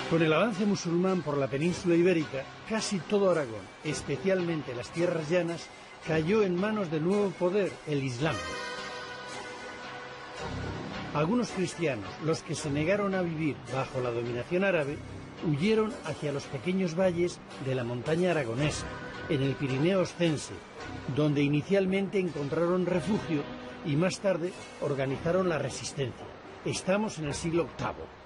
Con el avance musulmán por la península ibérica, casi todo Aragón, especialmente las tierras llanas, cayó en manos del nuevo poder, el Islam. Algunos cristianos, los que se negaron a vivir bajo la dominación árabe, huyeron hacia los pequeños valles de la montaña aragonesa, en el Pirineo oscense, donde inicialmente encontraron refugio y más tarde organizaron la resistencia. Estamos en el siglo VIII.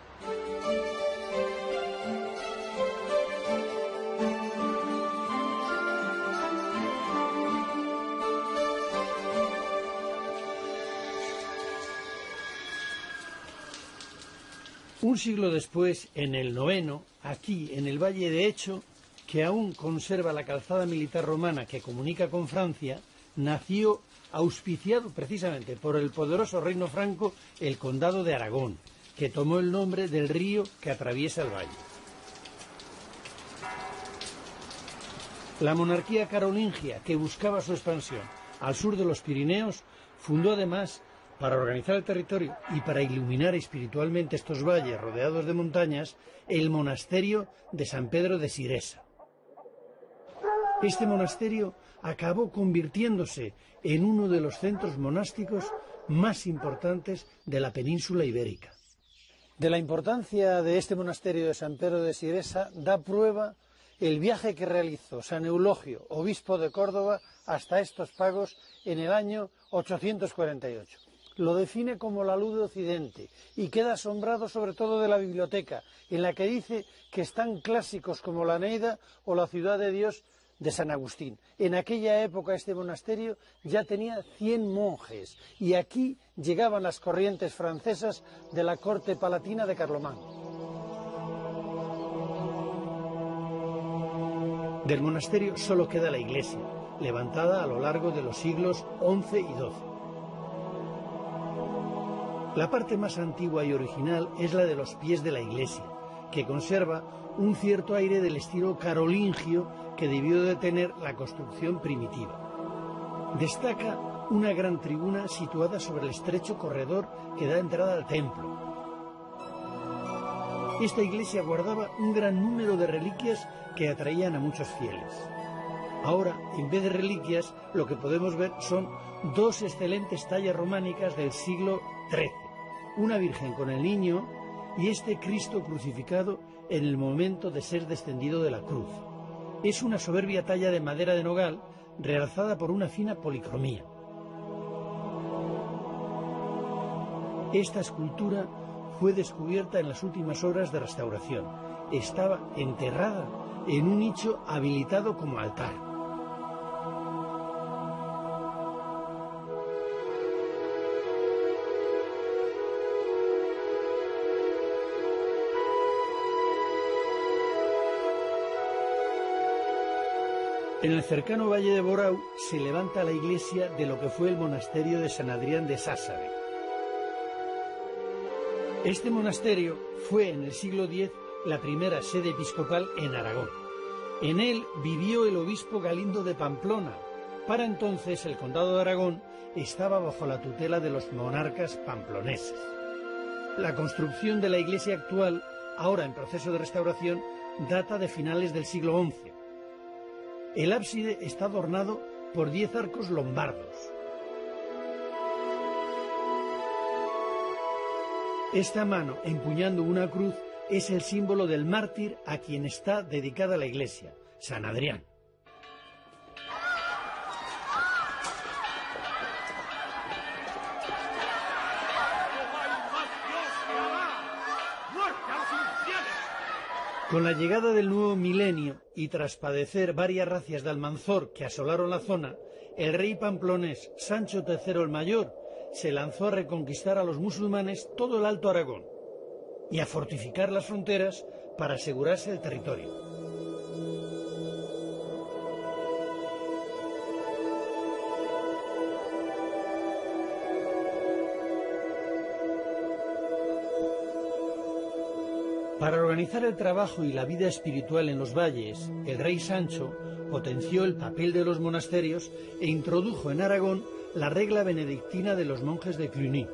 Un siglo después, en el IX, aquí, en el Valle de Hecho, que aún conserva la calzada militar romana que comunica con Francia, nació, auspiciado precisamente por el poderoso reino franco, el Condado de Aragón, que tomó el nombre del río que atraviesa el valle. La monarquía carolingia, que buscaba su expansión al sur de los Pirineos, fundó además, para organizar el territorio y para iluminar espiritualmente estos valles rodeados de montañas, el monasterio de San Pedro de Siresa. Este monasterio acabó convirtiéndose en uno de los centros monásticos más importantes de la península ibérica. De la importancia de este monasterio de San Pedro de Siresa da prueba el viaje que realizó San Eulogio, obispo de Córdoba, hasta estos pagos en el año 848. Lo define como la luz de Occidente y queda asombrado sobre todo de la biblioteca, en la que dice que están clásicos como la Eneida o la Ciudad de Dios de San Agustín. En aquella época este monasterio ya tenía 100 monjes y aquí llegaban las corrientes francesas de la corte palatina de Carlomán. Del monasterio solo queda la iglesia, levantada a lo largo de los siglos XI y XII. La parte más antigua y original es la de los pies de la iglesia, que conserva un cierto aire del estilo carolingio que debió de tener la construcción primitiva. Destaca una gran tribuna situada sobre el estrecho corredor que da entrada al templo. Esta iglesia guardaba un gran número de reliquias que atraían a muchos fieles. Ahora, en vez de reliquias, lo que podemos ver son dos excelentes tallas románicas del siglo XIII. Una Virgen con el Niño y este Cristo crucificado en el momento de ser descendido de la cruz. Es una soberbia talla de madera de nogal, realzada por una fina policromía. Esta escultura fue descubierta en las últimas obras de restauración. Estaba enterrada en un nicho habilitado como altar. En el cercano valle de Borau se levanta la iglesia de lo que fue el monasterio de San Adrián de Sássave. Este monasterio fue en el siglo X la primera sede episcopal en Aragón. En él vivió el obispo Galindo de Pamplona. Para entonces el condado de Aragón estaba bajo la tutela de los monarcas pamploneses. La construcción de la iglesia actual, ahora en proceso de restauración, data de finales del siglo XI. El ábside está adornado por 10 arcos lombardos. Esta mano empuñando una cruz es el símbolo del mártir a quien está dedicada la iglesia, San Adrián. Con la llegada del nuevo milenio y tras padecer varias racias de Almanzor que asolaron la zona, el rey pamplonés Sancho III el Mayor se lanzó a reconquistar a los musulmanes todo el Alto Aragón y a fortificar las fronteras para asegurarse el territorio. Para organizar el trabajo y la vida espiritual en los valles, el rey Sancho potenció el papel de los monasterios e introdujo en Aragón la regla benedictina de los monjes de Cluny.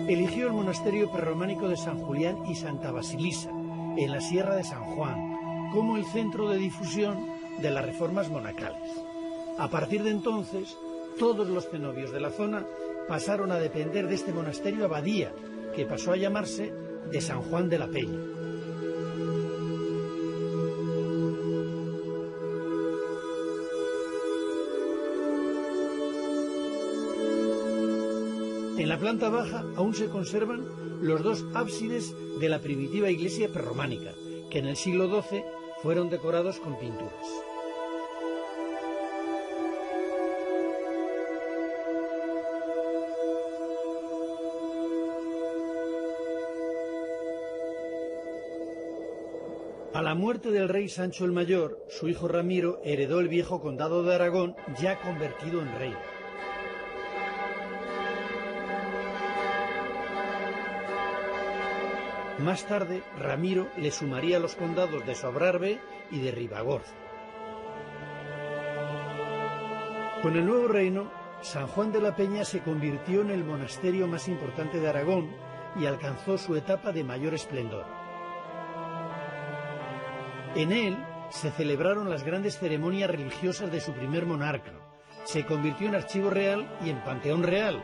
Eligió el monasterio prerrománico de San Julián y Santa Basilisa, en la Sierra de San Juan, como el centro de difusión de las reformas monacales. A partir de entonces, todos los cenobios de la zona pasaron a depender de este monasterio abadía, que pasó a llamarse de San Juan de la Peña. En la planta baja aún se conservan los dos ábsides de la primitiva iglesia prerrománica, que en el siglo XII fueron decorados con pinturas. A la muerte del rey Sancho el Mayor, su hijo Ramiro heredó el viejo condado de Aragón, ya convertido en rey. Más tarde, Ramiro le sumaría los condados de Sobrarbe y de Ribagorza. Con el nuevo reino, San Juan de la Peña se convirtió en el monasterio más importante de Aragón y alcanzó su etapa de mayor esplendor. En él se celebraron las grandes ceremonias religiosas de su primer monarca. Se convirtió en archivo real y en panteón real.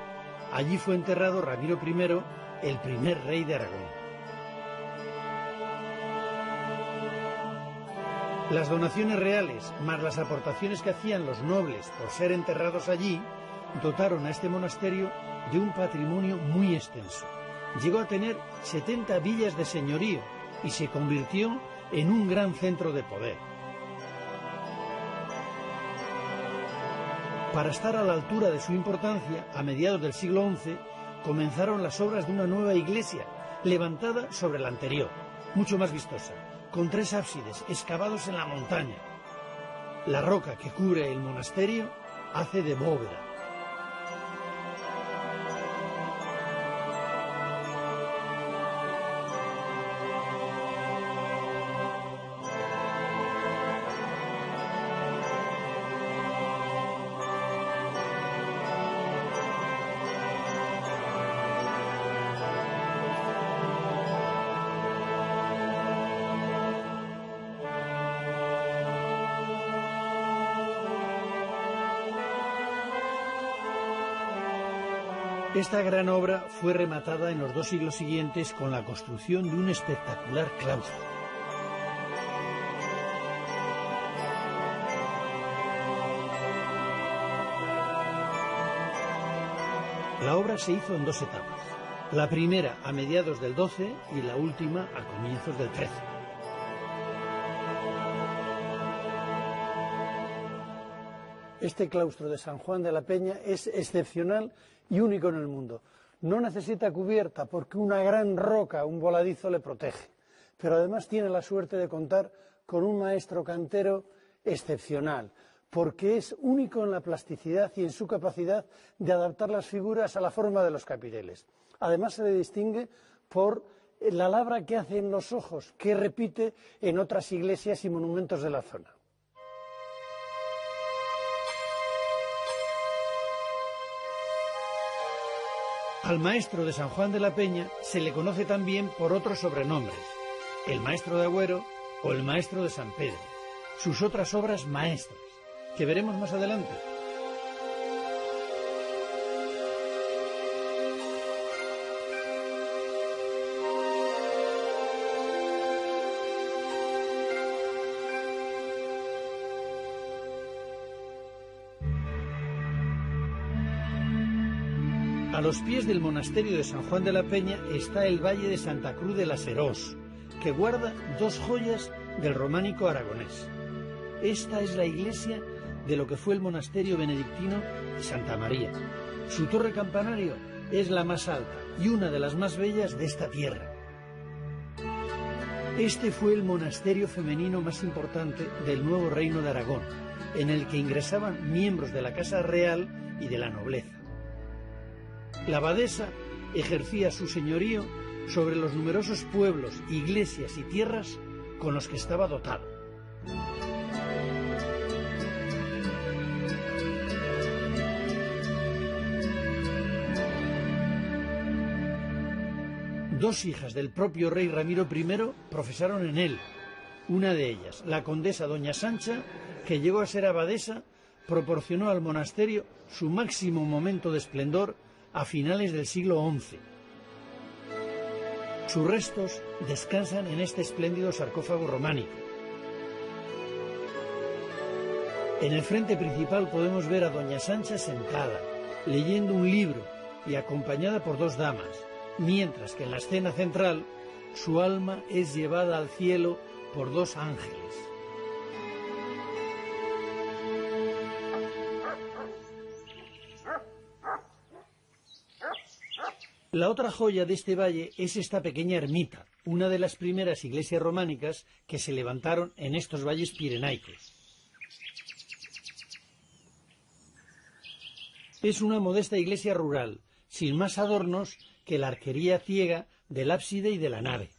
Allí fue enterrado Ramiro I, el primer rey de Aragón. Las donaciones reales, más las aportaciones que hacían los nobles por ser enterrados allí, dotaron a este monasterio de un patrimonio muy extenso. Llegó a tener 70 villas de señorío y se convirtió en un gran centro de poder. Para estar a la altura de su importancia, a mediados del siglo XI, comenzaron las obras de una nueva iglesia, levantada sobre la anterior, mucho más vistosa, con 3 ábsides excavados en la montaña. La roca que cubre el monasterio hace de bóveda. Esta gran obra fue rematada en los 2 siglos siguientes con la construcción de un espectacular claustro. La obra se hizo en 2 etapas. La primera a mediados del XII y la última a comienzos del XIII. Este claustro de San Juan de la Peña es excepcional y único en el mundo. No necesita cubierta porque una gran roca, un voladizo, le protege. Pero además tiene la suerte de contar con un maestro cantero excepcional, porque es único en la plasticidad y en su capacidad de adaptar las figuras a la forma de los capiteles. Además se le distingue por la labra que hace en los ojos, que repite en otras iglesias y monumentos de la zona. Al maestro de San Juan de la Peña se le conoce también por otros sobrenombres, el maestro de Agüero o el maestro de San Pedro, sus otras obras maestras, que veremos más adelante. A los pies del monasterio de San Juan de la Peña está el valle de Santa Cruz de la Serós, que guarda 2 joyas del románico aragonés. Esta es la iglesia de lo que fue el monasterio benedictino de Santa María. Su torre campanario es la más alta y una de las más bellas de esta tierra. Este fue el monasterio femenino más importante del nuevo reino de Aragón, en el que ingresaban miembros de la casa real y de la nobleza. La abadesa ejercía su señorío sobre los numerosos pueblos, iglesias y tierras con los que estaba dotado. Dos hijas del propio rey Ramiro I profesaron en él. Una de ellas, la condesa doña Sancha, que llegó a ser abadesa, proporcionó al monasterio su máximo momento de esplendor a finales del siglo XI. Sus restos descansan en este espléndido sarcófago románico. En el frente principal podemos ver a doña Sancha sentada, leyendo un libro y acompañada por dos damas, mientras que en la escena central su alma es llevada al cielo por dos ángeles. La otra joya de este valle es esta pequeña ermita, una de las primeras iglesias románicas que se levantaron en estos valles pirenaicos. Es una modesta iglesia rural, sin más adornos que la arquería ciega del ábside y de la nave.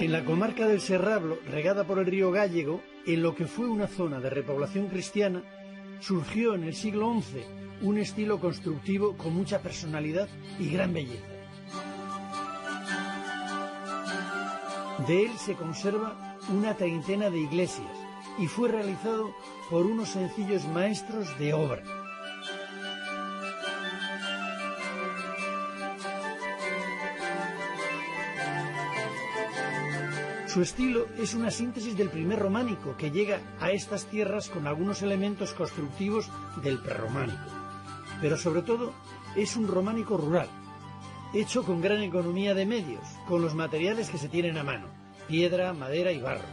En la comarca del Serrablo, regada por el río Gállego, en lo que fue una zona de repoblación cristiana, surgió en el siglo XI un estilo constructivo con mucha personalidad y gran belleza. De él se conserva una treintena de iglesias y fue realizado por unos sencillos maestros de obra. Su estilo es una síntesis del primer románico que llega a estas tierras con algunos elementos constructivos del prerrománico, pero sobre todo es un románico rural, hecho con gran economía de medios, con los materiales que se tienen a mano, piedra, madera y barro.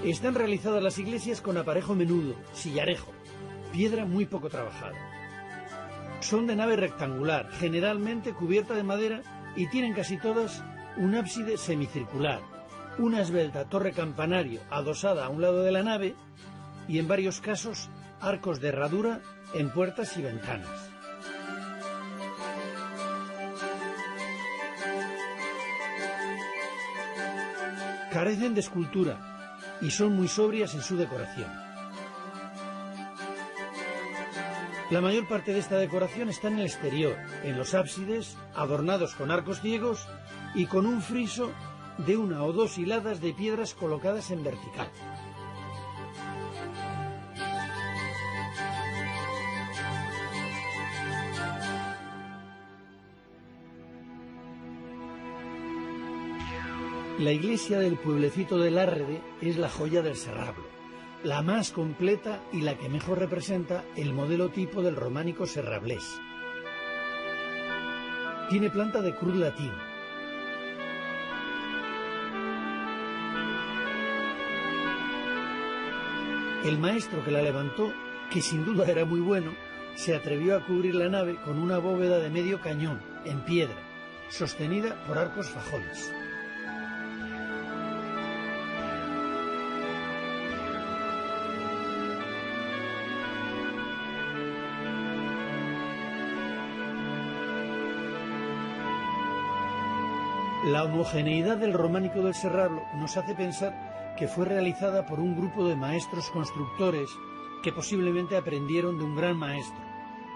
Están realizadas las iglesias con aparejo menudo, sillarejo, piedra muy poco trabajada. Son de nave rectangular, generalmente cubierta de madera, y tienen casi todas un ábside semicircular, una esbelta torre campanario adosada a un lado de la nave y en varios casos arcos de herradura en puertas y ventanas. Carecen de escultura y son muy sobrias en su decoración. La mayor parte de esta decoración está en el exterior, en los ábsides, adornados con arcos ciegos y con un friso de una o dos hiladas de piedras colocadas en vertical. La iglesia del pueblecito de Lárrede es la joya del Serrablo, la más completa y la que mejor representa el modelo tipo del románico serrablés. Tiene planta de cruz latín. El maestro que la levantó, que sin duda era muy bueno, se atrevió a cubrir la nave con una bóveda de medio cañón, en piedra, sostenida por arcos fajones. La homogeneidad del románico del Serrablo nos hace pensar que fue realizada por un grupo de maestros constructores que posiblemente aprendieron de un gran maestro,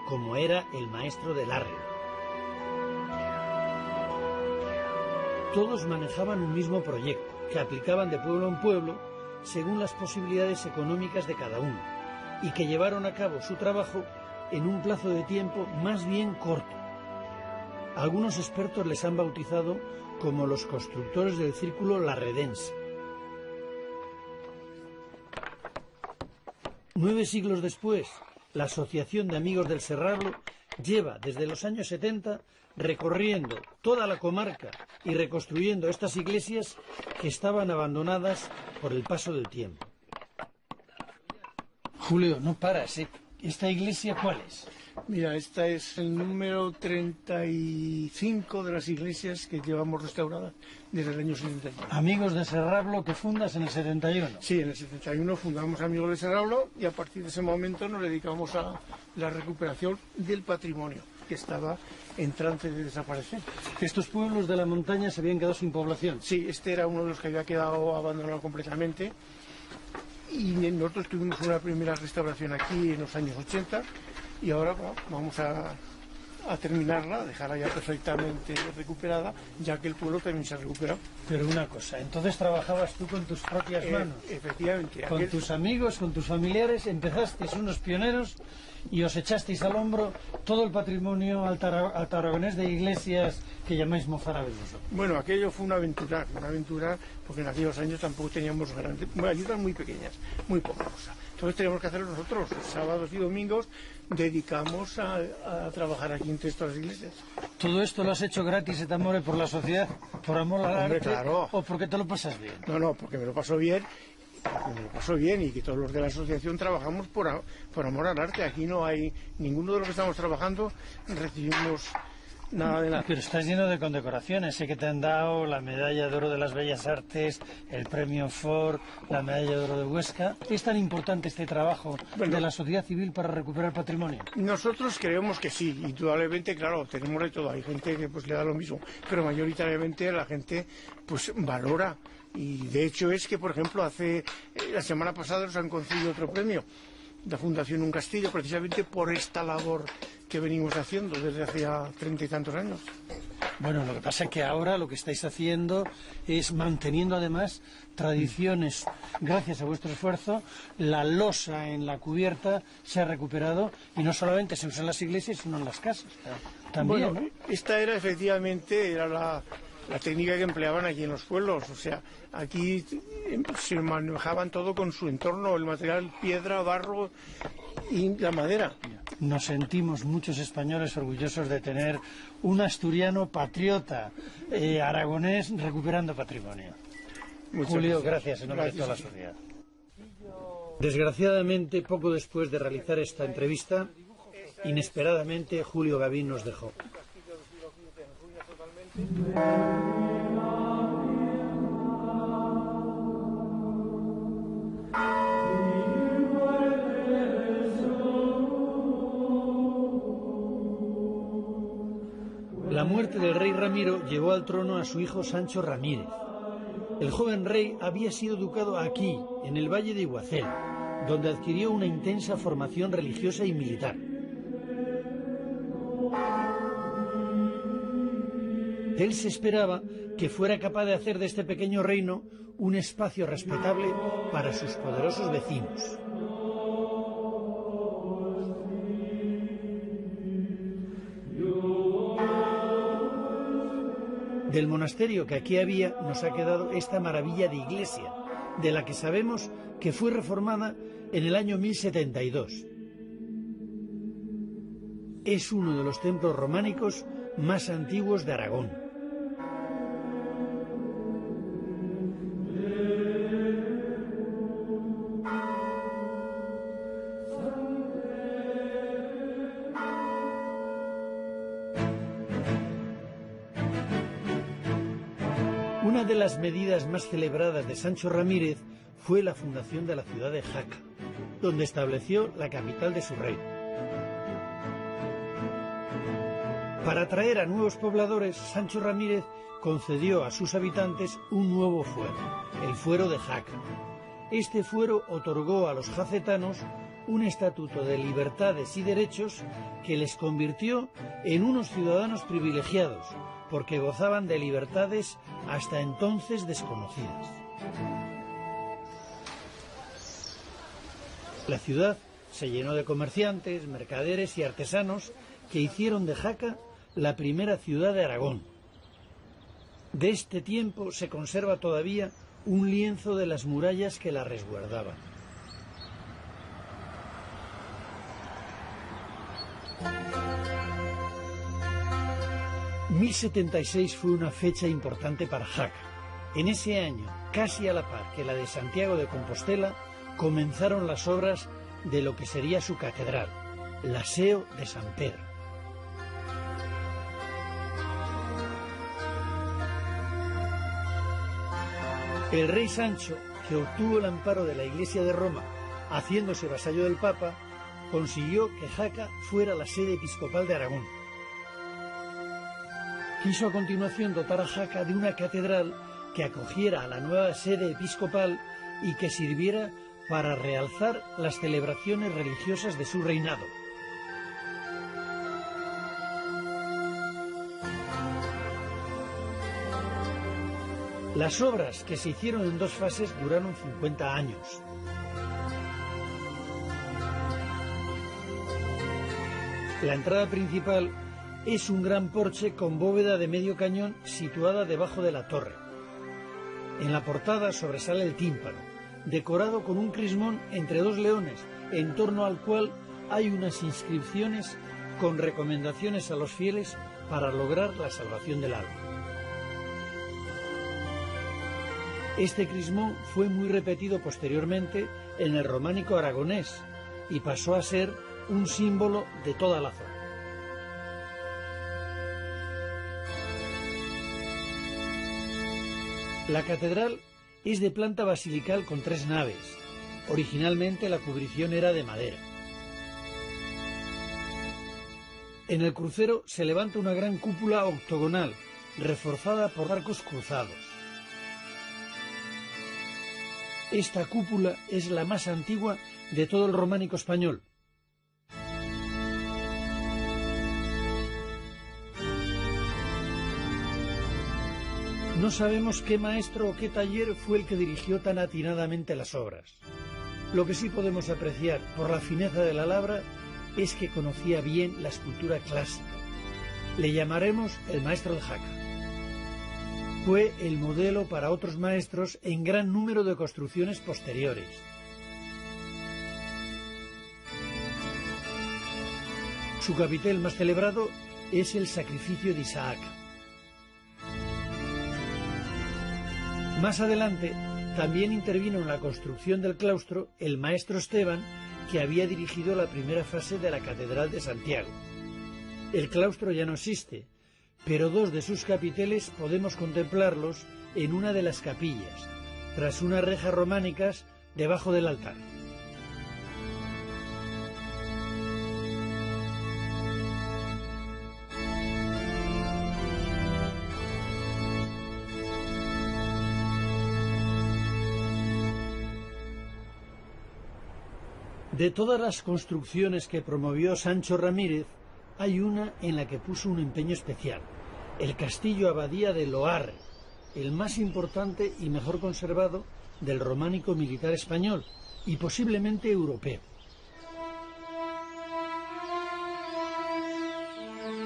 como era el maestro de Lárrede. Todos manejaban un mismo proyecto, que aplicaban de pueblo en pueblo según las posibilidades económicas de cada uno, y que llevaron a cabo su trabajo en un plazo de tiempo más bien corto. Algunos expertos les han bautizado como los constructores del círculo larredense. 9 siglos después, la Asociación de Amigos del Serrablo lleva desde los años 70 recorriendo toda la comarca y reconstruyendo estas iglesias que estaban abandonadas por el paso del tiempo. Julio, no paras, ¿eh? ¿Esta iglesia cuál es? Mira, esta es el número 35 de las iglesias que llevamos restauradas desde el año 71. Amigos de Serrablo que fundas en el 71. Sí, en el 71 fundamos Amigos de Serrablo y a partir de ese momento nos dedicamos a la recuperación del patrimonio. que estaba en trance de desaparecer. Estos pueblos de la montaña se habían quedado sin población. Sí, este era uno de los que había quedado abandonado completamente y nosotros tuvimos una primera restauración aquí en los años 80 y ahora bueno, vamos a terminarla, dejarla ya perfectamente recuperada, ya que el pueblo también se ha recuperado. Pero una cosa, entonces trabajabas tú con tus propias manos. Efectivamente. Con tus amigos, con tus familiares, empezasteis unos pioneros y os echasteis al hombro todo el patrimonio altoaragonés de iglesias que llamáis mozárabes vosotros. Bueno, aquello fue una aventura, porque en aquellos años tampoco teníamos grandes, ayudas muy pequeñas, muy poca cosa. Entonces teníamos que hacerlo nosotros, sábados y domingos dedicamos a trabajar aquí entre estas iglesias. ¿Todo esto lo has hecho gratis et amore por la sociedad, por amor al arte, claro. o porque te lo pasas bien? No, porque me lo paso bien. Y que todos los de la asociación trabajamos por amor al arte. Aquí no hay ninguno de los que estamos trabajando recibimos nada de nada. Pero estás lleno de condecoraciones. Sé que te han dado la medalla de oro de las Bellas Artes, el premio Ford, la medalla de oro de Huesca. ¿Es tan importante este trabajo de la sociedad civil para recuperar patrimonio? Nosotros creemos que sí, indudablemente, claro, tenemos de todo. Hay gente que pues le da lo mismo, pero mayoritariamente la gente pues valora. Y de hecho es que, por ejemplo, la semana pasada nos han concedido otro premio, la Fundación Un Castillo, precisamente por esta labor que venimos haciendo desde hace ya 30 y tantos años. Bueno, lo que pasa es que ahora lo que estáis haciendo es manteniendo además tradiciones. Gracias a vuestro esfuerzo, la losa en la cubierta se ha recuperado y no solamente se usa en las iglesias, sino en las casas. También, bueno, ¿no? Esta era efectivamente la técnica que empleaban aquí en los pueblos. O sea, aquí se manejaban todo con su entorno, el material, piedra, barro y la madera. Nos sentimos muchos españoles orgullosos de tener un asturiano patriota aragonés recuperando patrimonio. Julio, gracias en nombre de toda la sociedad. Desgraciadamente, poco después de realizar esta entrevista, inesperadamente Julio Gavín nos dejó. La muerte del rey Ramiro llevó al trono a su hijo Sancho Ramírez. El joven rey había sido educado aquí, en el Valle de Iguacel, donde adquirió una intensa formación religiosa y militar. Él se esperaba que fuera capaz de hacer de este pequeño reino un espacio respetable para sus poderosos vecinos. Del monasterio que aquí había nos ha quedado esta maravilla de iglesia, de la que sabemos que fue reformada en el año 1072. Es uno de los templos románicos más antiguos de Aragón. Una de las medidas más celebradas de Sancho Ramírez fue la fundación de la ciudad de Jaca, donde estableció la capital de su reino. Para atraer a nuevos pobladores, Sancho Ramírez concedió a sus habitantes un nuevo fuero, el fuero de Jaca. Este fuero otorgó a los jacetanos un estatuto de libertades y derechos que les convirtió en unos ciudadanos privilegiados, porque gozaban de libertades hasta entonces desconocidas. La ciudad se llenó de comerciantes, mercaderes y artesanos que hicieron de Jaca la primera ciudad de Aragón. De este tiempo se conserva todavía un lienzo de las murallas que la resguardaban. ...1076 fue una fecha importante para Jaca. En ese año, casi a la par que la de Santiago de Compostela, comenzaron las obras de lo que sería su catedral, la Seo de San Pedro. El rey Sancho, que obtuvo el amparo de la Iglesia de Roma, haciéndose vasallo del Papa, consiguió que Jaca fuera la sede episcopal de Aragón, Quiso a continuación dotar a Jaca de una catedral que acogiera a la nueva sede episcopal y que sirviera para realzar las celebraciones religiosas de su reinado. Las obras, que se hicieron en 2 fases, duraron 50 años. La entrada principal es un gran porche con bóveda de medio cañón situada debajo de la torre. En la portada sobresale el tímpano, decorado con un crismón entre 2 leones, en torno al cual hay unas inscripciones con recomendaciones a los fieles para lograr la salvación del alma. Este crismón fue muy repetido posteriormente en el románico aragonés y pasó a ser un símbolo de toda la zona. La catedral es de planta basilical con 3 naves. Originalmente la cubrición era de madera. En el crucero se levanta una gran cúpula octogonal, reforzada por arcos cruzados. Esta cúpula es la más antigua de todo el románico español. No sabemos qué maestro o qué taller fue el que dirigió tan atinadamente las obras. Lo que sí podemos apreciar por la fineza de la labra es que conocía bien la escultura clásica. Le llamaremos el maestro de Jaca. Fue el modelo para otros maestros en gran número de construcciones posteriores. Su capitel más celebrado es el sacrificio de Isaac. Más adelante también intervino en la construcción del claustro el maestro Esteban, que había dirigido la primera fase de la Catedral de Santiago. El claustro ya no existe, pero 2 de sus capiteles podemos contemplarlos en una de las capillas, tras unas rejas románicas debajo del altar. De todas las construcciones que promovió Sancho Ramírez, hay una en la que puso un empeño especial: el castillo abadía de Loarre, el más importante y mejor conservado del románico militar español y posiblemente europeo.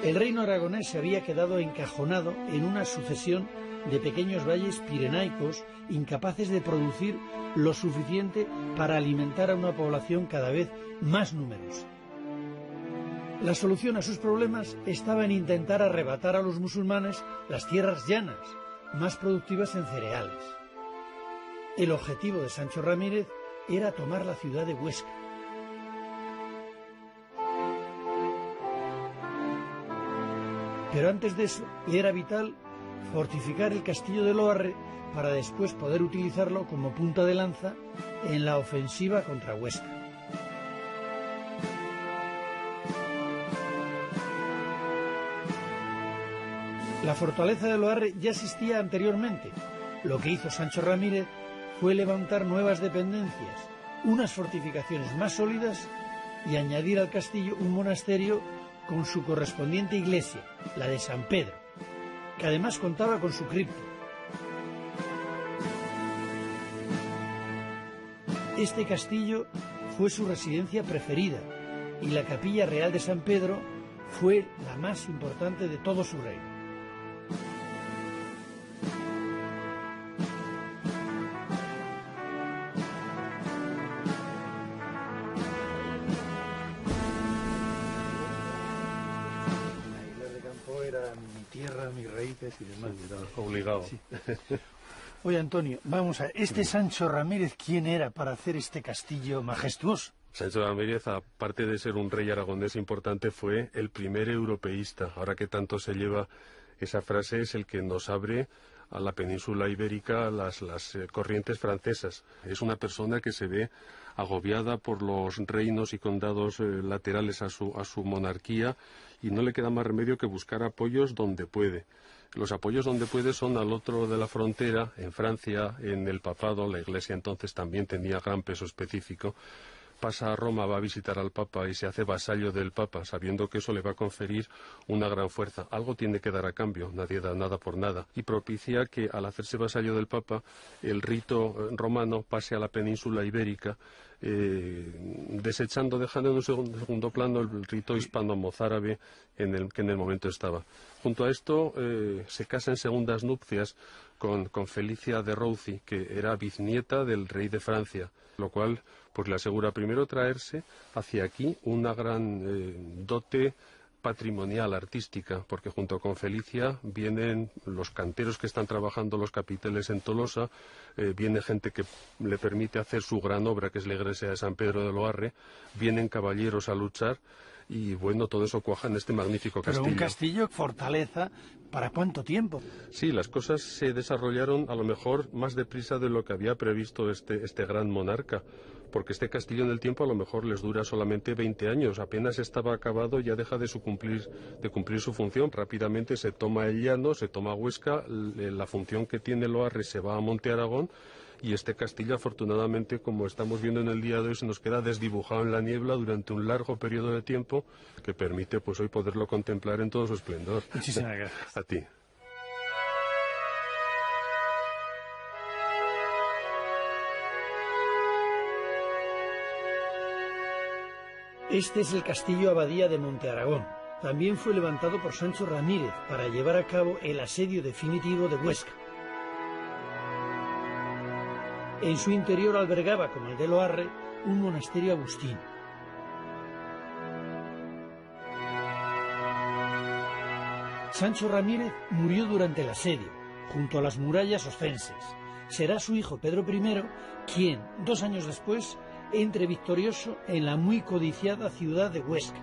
El reino aragonés se había quedado encajonado en una sucesión de pequeños valles pirenaicos incapaces de producir lo suficiente para alimentar a una población cada vez más numerosa. La solución a sus problemas estaba en intentar arrebatar a los musulmanes las tierras llanas, más productivas en cereales. El objetivo de Sancho Ramírez era tomar la ciudad de Huesca. Pero antes de eso, le era vital fortificar el castillo de Loarre para después poder utilizarlo como punta de lanza en la ofensiva contra Huesca. La fortaleza de Loarre ya existía anteriormente. Lo que hizo Sancho Ramírez fue levantar nuevas dependencias, unas fortificaciones más sólidas y añadir al castillo un monasterio con su correspondiente iglesia, la de San Pedro, que además contaba con su cripta. Este castillo fue su residencia preferida y la capilla real de San Pedro fue la más importante de todo su reino. Mis raíces y demás. Obligado. Sí. Oye, Antonio, vamos a... ¿Este Sancho Ramírez quién era para hacer este castillo majestuoso? Sancho Ramírez, aparte de ser un rey aragonés importante, fue el primer europeísta. Ahora que tanto se lleva esa frase, es el que nos abre a la península ibérica las corrientes francesas. Es una persona que se ve agobiada por los reinos y condados laterales a su monarquía, y no le queda más remedio que buscar apoyos donde puede. Los apoyos donde puede son al otro de la frontera, en Francia, en el papado. La Iglesia entonces también tenía gran peso específico. Pasa a Roma, va a visitar al Papa y se hace vasallo del Papa, sabiendo que eso le va a conferir una gran fuerza. Algo tiene que dar a cambio, nadie da nada por nada. Y propicia que, al hacerse vasallo del Papa, el rito romano pase a la península ibérica, dejando en un segundo plano el rito hispano-mozárabe que en el momento estaba. Junto a esto, se casa en segundas nupcias con Felicia de Roucy, que era bisnieta del rey de Francia, lo cual pues le asegura primero traerse hacia aquí una gran dote patrimonial, artística, porque junto con Felicia vienen los canteros que están trabajando los capiteles en Tolosa, viene gente que le permite hacer su gran obra, que es la iglesia de San Pedro de Loarre, vienen caballeros a luchar, y bueno, todo eso cuaja en este magnífico castillo. Pero un castillo, fortaleza, ¿para cuánto tiempo? Sí, las cosas se desarrollaron a lo mejor más deprisa de lo que había previsto este gran monarca, porque este castillo en el tiempo a lo mejor les dura solamente 20 años, apenas estaba acabado, ya deja de cumplir su función, rápidamente se toma el llano, se toma Huesca, la función que tiene Loarre se va a Monte Aragón, y este castillo, afortunadamente, como estamos viendo en el día de hoy, se nos queda desdibujado en la niebla durante un largo periodo de tiempo que permite pues hoy poderlo contemplar en todo su esplendor. Muchísimas gracias. A ti. Este es el castillo abadía de Monte Aragón. También fue levantado por Sancho Ramírez para llevar a cabo el asedio definitivo de Huesca. En su interior albergaba, como el de Loarre, un monasterio agustino. Sancho Ramírez murió durante el asedio, junto a las murallas oscenses. Será su hijo Pedro I quien, 2 años después, entre victorioso en la muy codiciada ciudad de Huesca.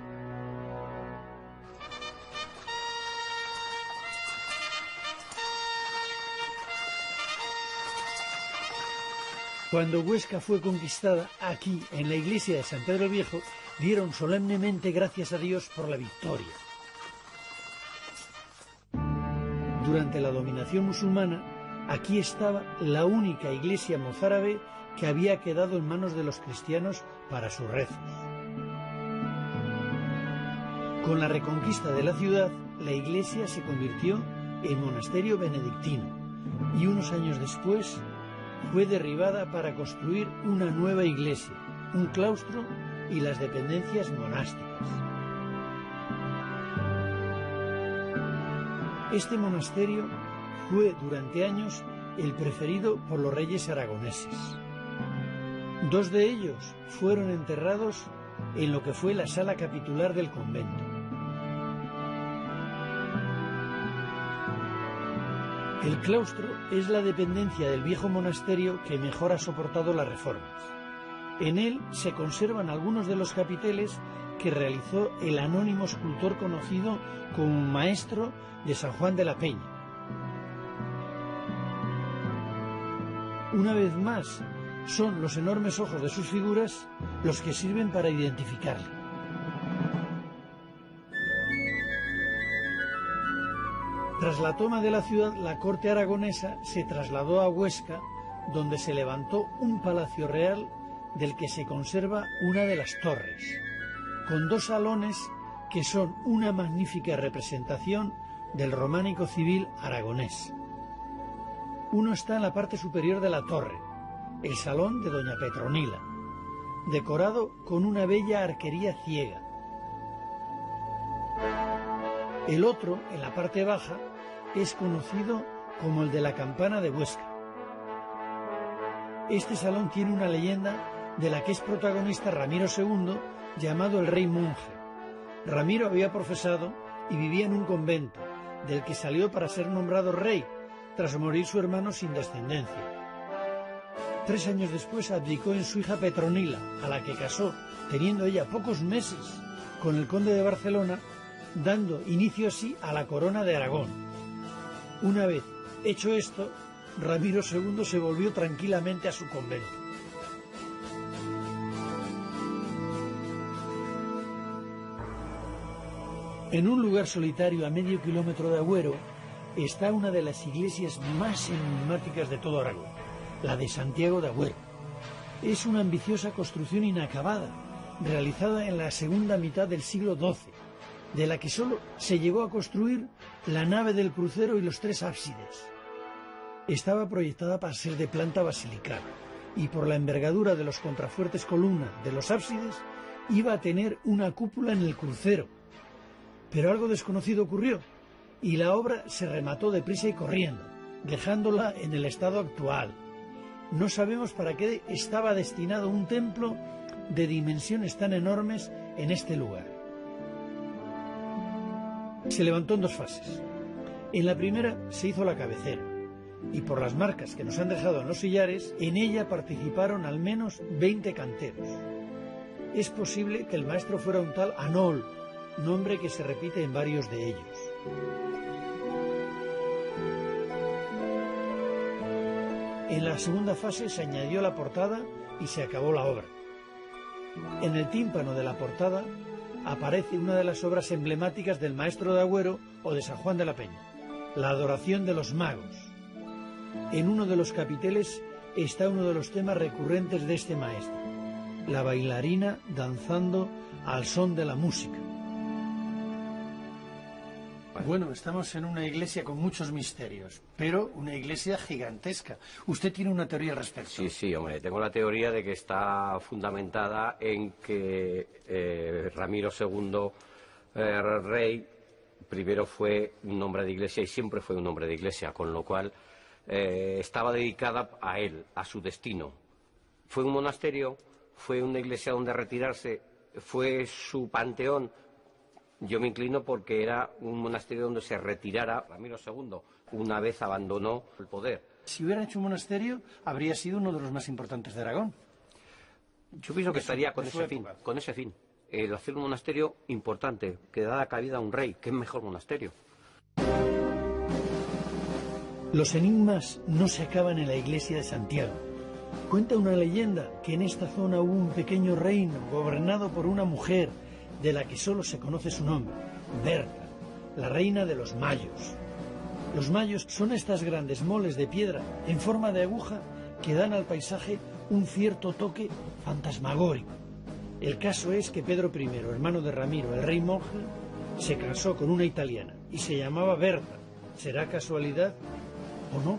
Cuando Huesca fue conquistada, aquí, en la iglesia de San Pedro el Viejo, dieron solemnemente gracias a Dios por la victoria. Durante la dominación musulmana, aquí estaba la única iglesia mozárabe que había quedado en manos de los cristianos para sus rezos. Con la reconquista de la ciudad, la iglesia se convirtió en monasterio benedictino y unos años después fue derribada para construir una nueva iglesia, un claustro y las dependencias monásticas. Este monasterio fue durante años el preferido por los reyes aragoneses. 2 de ellos fueron enterrados en lo que fue la sala capitular del convento. El claustro es la dependencia del viejo monasterio que mejor ha soportado las reformas. En él se conservan algunos de los capiteles que realizó el anónimo escultor conocido como maestro de San Juan de la Peña. Una vez más, son los enormes ojos de sus figuras los que sirven para identificarle. Tras la toma de la ciudad, la corte aragonesa se trasladó a Huesca, donde se levantó un palacio real del que se conserva una de las torres, con 2 salones que son una magnífica representación del románico civil aragonés. Uno está en la parte superior de la torre, el salón de doña Petronila, decorado con una bella arquería ciega. El otro, en la parte baja, es conocido como el de la campana de Huesca. Este salón tiene una leyenda de la que es protagonista Ramiro II, llamado el Rey Monje. Ramiro había profesado y vivía en un convento, del que salió para ser nombrado rey, tras morir su hermano sin descendencia. 3 años después abdicó en su hija Petronila, a la que casó, teniendo ella pocos meses, con el conde de Barcelona, dando inicio así a la corona de Aragón. Una vez Hecho esto, Ramiro II se volvió tranquilamente a su convento. En un lugar solitario a medio kilómetro de Agüero está una de las iglesias más enigmáticas de todo Aragón, la de Santiago de Agüero. Es una ambiciosa construcción inacabada, realizada en la segunda mitad del siglo XII, de la que solo se llegó a construir la nave del crucero y los 3 ábsides. Estaba proyectada para ser de planta basilical y por la envergadura de los contrafuertes columnas de los ábsides iba a tener una cúpula en el crucero. Pero algo desconocido ocurrió y la obra se remató deprisa y corriendo, dejándola en el estado actual. No sabemos para qué estaba destinado un templo de dimensiones tan enormes en este lugar. Se levantó en 2 fases. En la primera se hizo la cabecera, y por las marcas que nos han dejado en los sillares, en ella participaron al menos 20 canteros. Es posible que el maestro fuera un tal Anol, nombre que se repite en varios de ellos. En la segunda fase se añadió la portada y se acabó la obra. En el tímpano de la portada aparece una de las obras emblemáticas del maestro de Agüero o de San Juan de la Peña, la adoración de los magos. En uno de los capiteles está uno de los temas recurrentes de este maestro, la bailarina danzando al son de la música. Bueno, estamos en una iglesia con muchos misterios, pero una iglesia gigantesca. ¿Usted tiene una teoría al respecto? Sí, hombre, tengo la teoría de que está fundamentada en que Ramiro II, rey, primero fue un hombre de iglesia y siempre fue un hombre de iglesia, con lo cual estaba dedicada a él, a su destino. Fue un monasterio, fue una iglesia donde retirarse, fue su panteón. Yo me inclino porque era un monasterio donde se retirara Ramiro II una vez abandonó el poder. Si hubiera hecho un monasterio, habría sido uno de los más importantes de Aragón. Yo pienso que estaría con ese fin. El hacer un monasterio importante, que da cabida a un rey, que es mejor monasterio. Los enigmas no se acaban en la iglesia de Santiago. Cuenta una leyenda que en esta zona hubo un pequeño reino gobernado por una mujer de la que solo se conoce su nombre, Berta, la reina de los mayos. Los mayos son estas grandes moles de piedra en forma de aguja que dan al paisaje un cierto toque fantasmagórico. El caso es que Pedro I, hermano de Ramiro, el rey monje, se casó con una italiana y se llamaba Berta. ¿Será casualidad o no?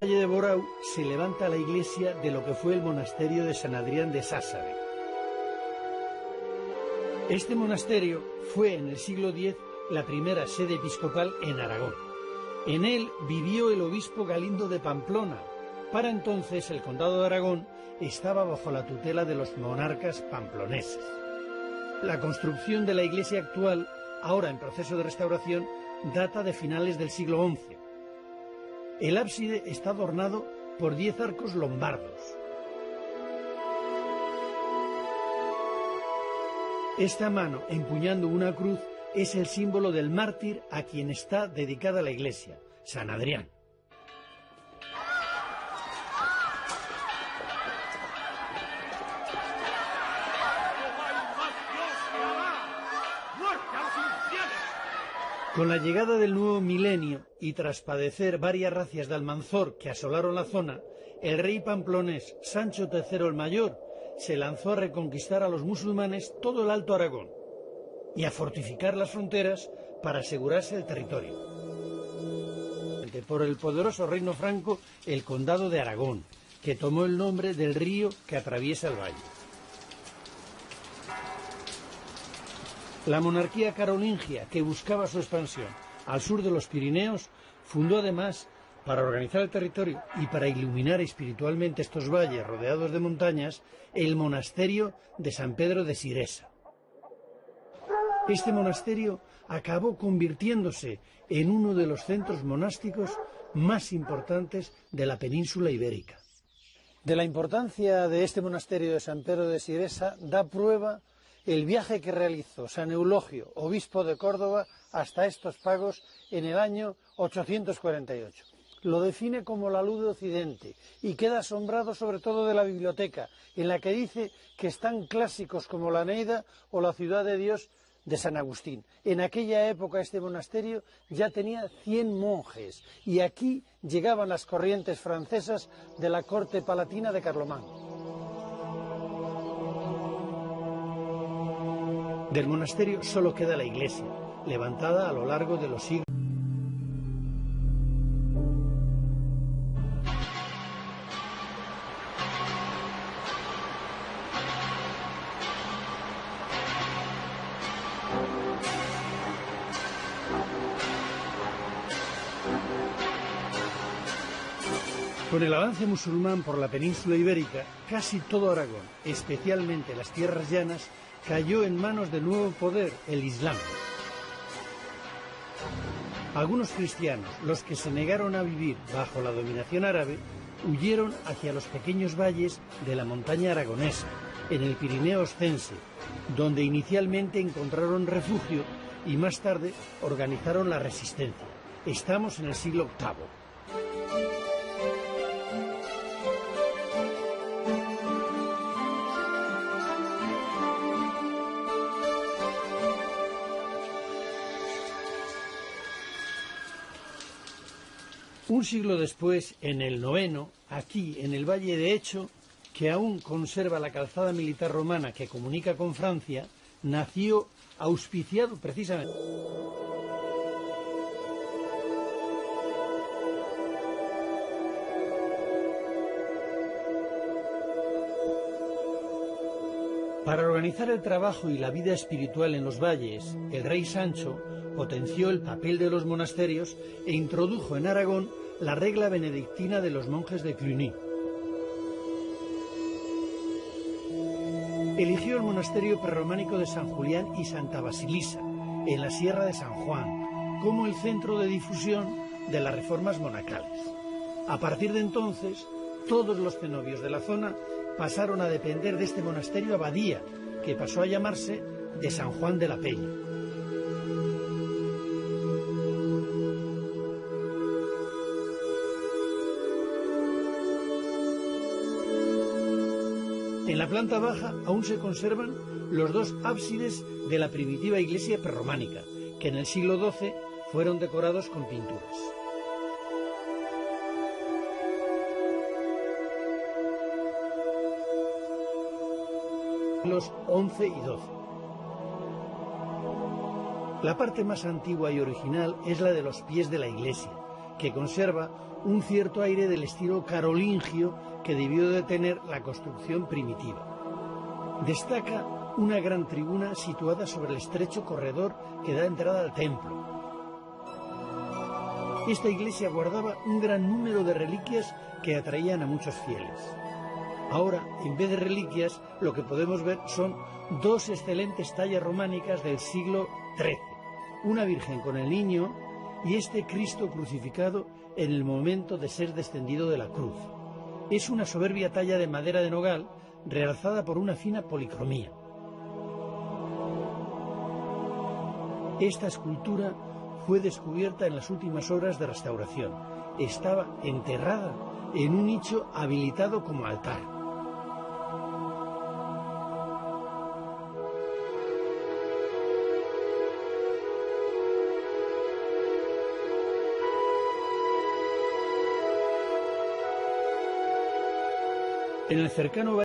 De Borau se levanta la iglesia de lo que fue el monasterio de San Adrián de Sássave. Este monasterio fue en el siglo X la primera sede episcopal en Aragón. En él vivió el obispo Galindo de Pamplona. Para entonces el condado de Aragón estaba bajo la tutela de los monarcas pamploneses. La construcción de la iglesia actual, ahora en proceso de restauración, data de finales del siglo XI. El ábside está adornado por 10 arcos lombardos. Esta mano empuñando una cruz es el símbolo del mártir a quien está dedicada la iglesia, San Adrián. Con la llegada del nuevo milenio y tras padecer varias racias de Almanzor que asolaron la zona, el rey pamplonés Sancho III el Mayor se lanzó a reconquistar a los musulmanes todo el Alto Aragón y a fortificar las fronteras para asegurarse el territorio. Por el poderoso reino franco, el condado de Aragón, que tomó el nombre del río que atraviesa el valle. La monarquía carolingia, que buscaba su expansión al sur de los Pirineos, fundó además, para organizar el territorio y para iluminar espiritualmente estos valles rodeados de montañas, el monasterio de San Pedro de Siresa. Este monasterio acabó convirtiéndose en uno de los centros monásticos más importantes de la península ibérica. De la importancia de este monasterio de San Pedro de Siresa da prueba el viaje que realizó San Eulogio, obispo de Córdoba, hasta estos pagos en el año 848. Lo define como la luz de Occidente y queda asombrado sobre todo de la biblioteca, en la que dice que están clásicos como la Eneida o la Ciudad de Dios de San Agustín. En aquella época este monasterio ya tenía 100 monjes y aquí llegaban las corrientes francesas de la corte palatina de Carlomán. Del monasterio solo queda la iglesia, levantada a lo largo de los siglos. Con el avance musulmán por la península ibérica, casi todo Aragón, especialmente las tierras llanas, cayó en manos del nuevo poder, el Islam. Algunos cristianos, los que se negaron a vivir bajo la dominación árabe, huyeron hacia los pequeños valles de la montaña aragonesa, en el Pirineo oscense, donde inicialmente encontraron refugio y más tarde organizaron la resistencia. Estamos en el siglo VIII. Un siglo después, en el IX, aquí, en el Valle de Hecho, que aún conserva la calzada militar romana que comunica con Francia, nació auspiciado precisamente. Para organizar el trabajo y la vida espiritual en los valles, el rey Sancho potenció el papel de los monasterios e introdujo en Aragón la regla benedictina de los monjes de Cluny. Eligió el monasterio prerrománico de San Julián y Santa Basilisa, en la Sierra de San Juan, como el centro de difusión de las reformas monacales. A partir de entonces, todos los cenobios de la zona pasaron a depender de este monasterio abadía, que pasó a llamarse de San Juan de la Peña. En la planta baja aún se conservan los dos ábsides de la primitiva iglesia prerrománica, que en el siglo XII fueron decorados con pinturas. Los XI y XII. La parte más antigua y original es la de los pies de la iglesia, que conserva un cierto aire del estilo carolingio que debió de tener la construcción primitiva. Destaca una gran tribuna situada sobre el estrecho corredor que da entrada al templo. Esta iglesia guardaba un gran número de reliquias que atraían a muchos fieles. Ahora, en vez de reliquias, lo que podemos ver son dos excelentes tallas románicas del siglo XIII. Una Virgen con el Niño y este Cristo crucificado en el momento de ser descendido de la cruz. Es una soberbia talla de madera de nogal, realzada por una fina policromía. Esta escultura fue descubierta en las últimas obras de restauración. Estaba enterrada en un nicho habilitado como altar. En el cercano